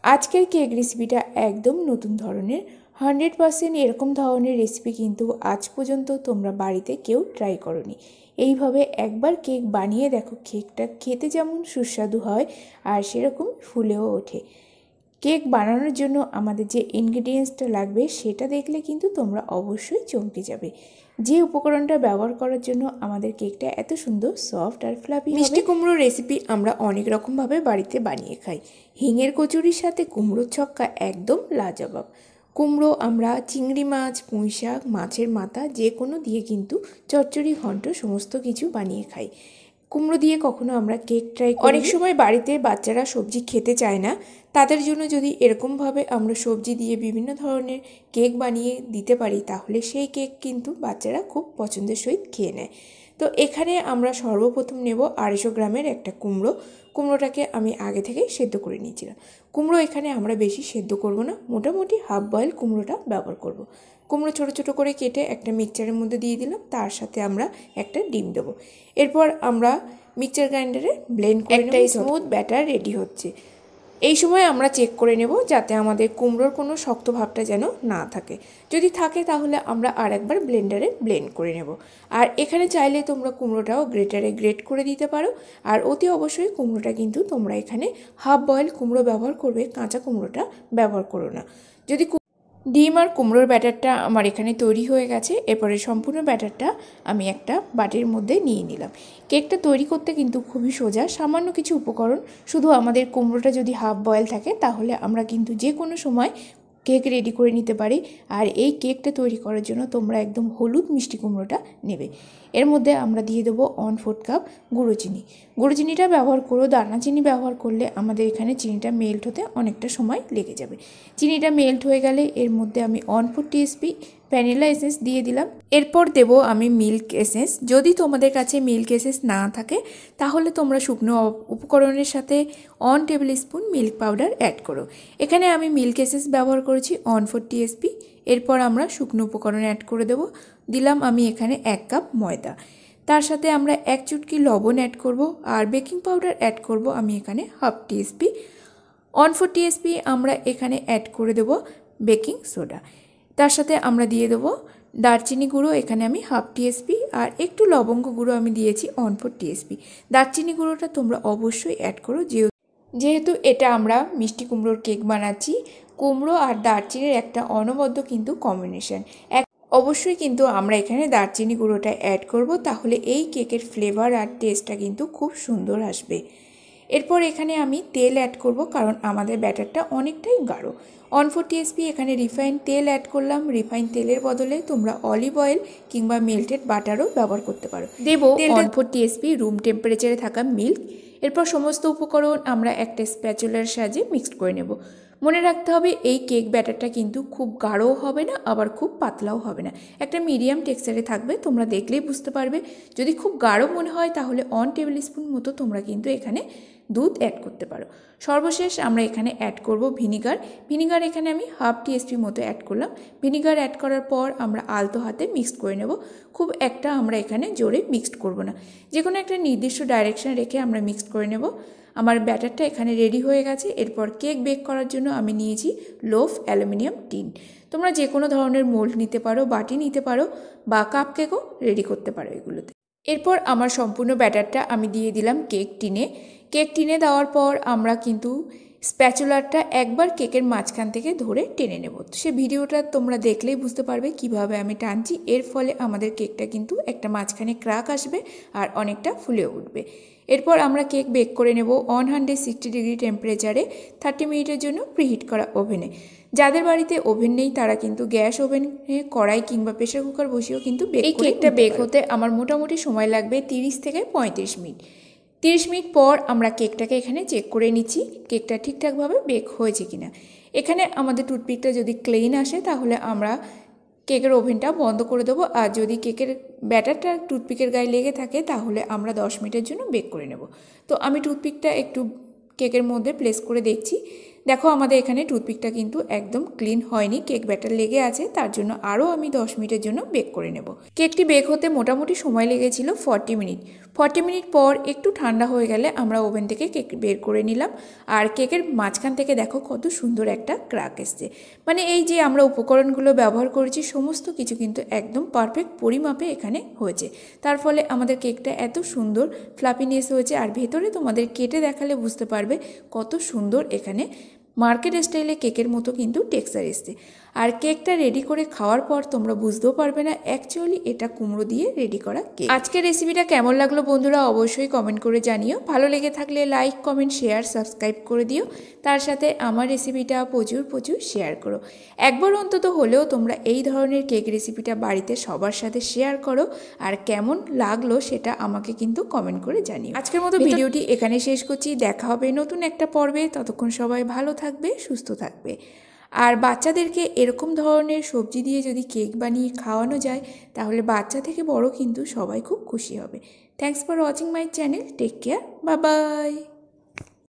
আজকের কেক রেসিপিটা একদম নতুন ধরনের 100% এরকম ধরনের রেসিপি কিন্তু আজ পর্যন্ত তোমরা বাড়িতে কেউ ট্রাই করোনি। এইভাবে একবার কেক বানিয়ে দেখো, কেকটা খেতে যেমন সুস্বাদু হয় আর সেরকম ফুলেও ওঠে। কেক বানানোর জন্য আমাদের যে ইনগ্রেডিয়েন্টসটা লাগবে সেটা দেখলে কিন্তু তোমরা অবশ্যই চমকে যাবে। যে উপকরণটা ব্যবহার করার জন্য আমাদের কেকটা এত সুন্দর সফট আর ফ্লাফি হবে। মিষ্টি কুমড়ো রেসিপি আমরা অনেক রকমভাবে বাড়িতে বানিয়ে খাই। হিঙের কচুরির সাথে কুমড়োর ছক্কা একদম লাজবাব। কুমড়ো আমরা চিংড়ি মাছ, পুঁই শাক, মাছের মাথা যে কোনো দিয়ে কিন্তু চচ্চড়ি, ঘন্ট সমস্ত কিছু বানিয়ে খাই। কুমড়ো দিয়ে কখনো আমরা কেক ট্রাই করি। অনেক সময় বাড়িতে বাচ্চারা সবজি খেতে চায় না, তাদের জন্য যদি এরকমভাবে আমরা সবজি দিয়ে বিভিন্ন ধরনের কেক বানিয়ে দিতে পারি তাহলে সেই কেক কিন্তু বাচ্চারা খুব পছন্দের সহিত খেয়ে নেয়। তো এখানে আমরা সর্বপ্রথম নেব 250 গ্রামের একটা কুমড়ো। কুমড়োটাকে আমি আগে থেকে সেদ্ধ করে নিয়েছিলাম। কুমড়ো এখানে আমরা বেশি সেদ্ধ করব না, মোটামুটি হাফ বয়েল কুমড়োটা ব্যবহার করব। কুমড়ো ছোটো ছোটো করে কেটে একটা মিক্সচারের মধ্যে দিয়ে দিলাম, তার সাথে আমরা একটা ডিম দেবো। এরপর আমরা মিক্সচার গ্রাইন্ডারে ব্লেন্ড করে একটা স্মুথ ব্যাটার রেডি হচ্ছে। এই সময় আমরা চেক করে নেব যাতে আমাদের কুমড়োর কোনো শক্ত ভাবটা যেন না থাকে। যদি থাকে তাহলে আমরা আরেকবার ব্লেন্ডারে ব্লেন্ড করে নেব। আর এখানে চাইলে তোমরা কুমড়োটাও গ্রেটারে গ্রেট করে দিতে পারো। আর অতি অবশ্যই কুমড়োটা কিন্তু তোমরা এখানে হাফ বয়েল কুমড়ো ব্যবহার করবে, কাঁচা কুমড়োটা ব্যবহার করো না। যদি ডিম আর কুমড়োর ব্যাটারটা আমার এখানে তৈরি হয়ে গেছে, এরপরে সম্পূর্ণ ব্যাটারটা আমি একটা বাটির মধ্যে নিয়ে নিলাম। কেকটা তৈরি করতে কিন্তু খুবই সোজা, সামান্য কিছু উপকরণ, শুধু আমাদের কুমড়োটা যদি হাফ বয়েল থাকে তাহলে আমরা কিন্তু যে কোনো সময় কেক রেডি করে নিতে পারি। আর এই কেকটা তৈরি করার জন্য তোমরা একদম হলুদ মিষ্টি কুমড়োটা নেবে। এর মধ্যে আমরা দিয়ে দেবো 1/4 কাপ গুঁড়ো চিনি। গুঁড়ো চিনিটা ব্যবহার করো, দানা চিনি ব্যবহার করলে আমাদের এখানে চিনিটা মেল্ট হতে অনেকটা সময় লেগে যাবে। চিনিটা মেল্ট হয়ে গেলে এর মধ্যে আমি 1/4 টিস্পুন ভ্যানিলা এসেন্স দিয়ে দিলাম। এরপর দেব আমি মিল্ক এসেন্স। যদি তোমাদের কাছে মিল্ক এসেন্স না থাকে তাহলে তোমরা শুকনো উপকরণের সাথে 1 tablespoon milk powder add করো। এখানে আমি মিল্ক এসেন্স ব্যবহার করেছি 1/4 টিস্পুন। এরপর আমরা শুকনো উপকরণ অ্যাড করে দেব। দিলাম আমি এখানে 1 কাপ ময়দা, তার সাথে আমরা 1 চুটকি লবণ অ্যাড করব আর বেকিং পাউডার অ্যাড করব আমি এখানে হাফ টিস্পুন। 1/4 টিস্পুন আমরা এখানে অ্যাড করে দেব বেকিং সোডা। তার সাথে আমরা দিয়ে দেবো দারচিনি গুঁড়ো, এখানে আমি হাফ টিস্পুন, আর একটু লবঙ্গ গুঁড়ো আমি দিয়েছি 1/4 টিস্পুন। দারচিনি গুঁড়োটা তোমরা অবশ্যই অ্যাড করো, যেহেতু এটা আমরা মিষ্টি কুমড়োর কেক বানাচ্ছি। কুমড়ো আর দারচিনির একটা অনবদ্য কিন্তু কম্বিনেশন। অবশ্যই কিন্তু আমরা এখানে দারচিনি গুঁড়োটা অ্যাড করব, তাহলে এই কেকের ফ্লেভার আর টেস্টটা কিন্তু খুব সুন্দর আসবে। এরপর এখানে আমি তেল অ্যাড করব, কারণ আমাদের ব্যাটারটা অনেকটাই গাঢ়। 1/4 টিস্পুন এখানে রিফাইন্ড তেল অ্যাড করলাম। রিফাইন্ড তেলের বদলে তোমরা অলিভ অয়েল কিংবা মেল্টেড বাটারও ব্যবহার করতে পারো। দেবো 1/4 টিস্পুন রুম টেম্পারেচারে থাকা মিল্ক। এরপর সমস্ত উপকরণ আমরা একটা স্প্যাচুলার সাহায্যে মিক্সড করে নেব। মনে রাখতে হবে এই কেক ব্যাটারটা কিন্তু খুব গাঢ়ও হবে না, আবার খুব পাতলাও হবে না, একটা মিডিয়াম টেক্সচারে থাকবে। তোমরা দেখলেই বুঝতে পারবে। যদি খুব গাঢ় মনে হয় তাহলে 1 টেবিল স্পুন মতো তোমরা কিন্তু এখানে দুধ অ্যাড করতে পারো। সর্বশেষ আমরা এখানে অ্যাড করব ভিনিগার। ভিনিগার এখানে আমি হাফ টিস্পুন মতো অ্যাড করলাম। ভিনিগার অ্যাড করার পর আমরা আলতো হাতে মিক্সড করে নেব। খুব একটা আমরা এখানে জোরে মিক্সড করব না, যে কোনো একটা নির্দিষ্ট ডাইরেকশন রেখে আমরা মিক্সড করে নেব। আমার ব্যাটারটা এখানে রেডি হয়ে গেছে। এরপর কেক বেক করার জন্য আমি নিয়েছি লোফ অ্যালুমিনিয়াম টিন। তোমরা যে কোনো ধরনের মোল্ড নিতে পারো, বাটি নিতে পারো, বা কাপ কেকও রেডি করতে পারো এগুলোতে। এরপর আমার সম্পূর্ণ ব্যাটারটা আমি দিয়ে দিলাম কেক টিনে। কেক টিনে দেওয়ার পর আমরা কিন্তু স্প্যাচুলারটা একবার কেকের মাঝখান থেকে ধরে টেনে নেব। সে ভিডিওটা তোমরা দেখলেই বুঝতে পারবে কিভাবে আমি টানছি। এর ফলে আমাদের কেকটা কিন্তু একটা মাঝখানে ক্র্যাক আসবে আর অনেকটা ফুলে উঠবে। এরপর আমরা কেক বেক করে নেব 160 ডিগ্রি টেম্পারেচারে 30 মিনিটের জন্য প্রিহিট করা ওভেনে। যাদের বাড়িতে ওভেন নেই তারা কিন্তু গ্যাস ওভেনে, কড়াই কিংবা প্রেসার কুকার বসিয়েও কিন্তু এই কেকটা বেক হতে আমার মোটামুটি সময় লাগবে 30 থেকে 35 মিনিট। 30 মিনিট পর আমরা কেকটাকে এখানে চেক করে নিচ্ছি কেকটা ঠিকঠাকভাবে বেক হয়েছে কিনা। এখানে আমাদের টুথপিকটা যদি ক্লিন আসে তাহলে আমরা কেকের ওভেনটা বন্ধ করে দেবো, আর যদি কেকের ব্যাটারটা টুথপিকের গায়ে লেগে থাকে তাহলে আমরা 10 মিনিটের জন্য বেক করে নেব। তো আমি টুথপিকটা একটু কেকের মধ্যে প্লেস করে দেখছি, দেখো আমাদের এখানে টুথপিকটা কিন্তু একদম ক্লিন হয়নি, কেক ব্যাটার লেগে আছে, তার জন্য আরও আমি 10 মিনিটের জন্য বেক করে নেব। কেকটি বেক হতে মোটামুটি সময় লেগেছিল 40 মিনিট। 40 মিনিট পর একটু ঠান্ডা হয়ে গেলে আমরা ওভেন থেকে কেক বের করে নিলাম। আর কেকের মাঝখান থেকে দেখো কত সুন্দর একটা ক্র্যাক এসছে। মানে এই যে আমরা উপকরণগুলো ব্যবহার করেছি সমস্ত কিছু কিন্তু একদম পারফেক্ট পরিমাপে এখানে হয়েছে। তার ফলে আমাদের কেকটা এত সুন্দর ফ্লাফিনেস হয়েছে। আর ভেতরে তোমাদের কেটে দেখালে বুঝতে পারবে কত সুন্দর এখানে মার্কেট স্টাইলে কেকের মতো কিন্তু টেক্সচার এসছে। আর কেকটা রেডি করে খাওয়ার পর তোমরা বুঝতেও পারবে না অ্যাকচুয়ালি এটা কুমড়ো দিয়ে রেডি করা কেক। আজকের রেসিপিটা কেমন লাগলো বন্ধুরা অবশ্যই কমেন্ট করে জানিও। ভালো লেগে থাকলে লাইক, কমেন্ট, শেয়ার, সাবস্ক্রাইব করে দিও। তার সাথে আমার রেসিপিটা প্রচুর শেয়ার করো। একবার অন্তত হলেও তোমরা এই ধরনের কেক রেসিপিটা বাড়িতে সবার সাথে শেয়ার করো। আর কেমন লাগলো সেটা আমাকে কিন্তু কমেন্ট করে জানিও। আজকের মতো ভিডিওটি এখানে শেষ করছি। দেখা হবে নতুন একটা পর্বে। ততক্ষণ সবাই ভালো থাকবে, সুস্থ থাকবে। আর বাচ্চাদেরকে এরকম ধরনের সবজি দিয়ে যদি কেক বানিয়ে খাওয়ানো যায় তাহলে বাচ্চা থেকে বড় কিন্তু সবাই খুব খুশি হবে। Thanks for watching my channel. Take care, bye by.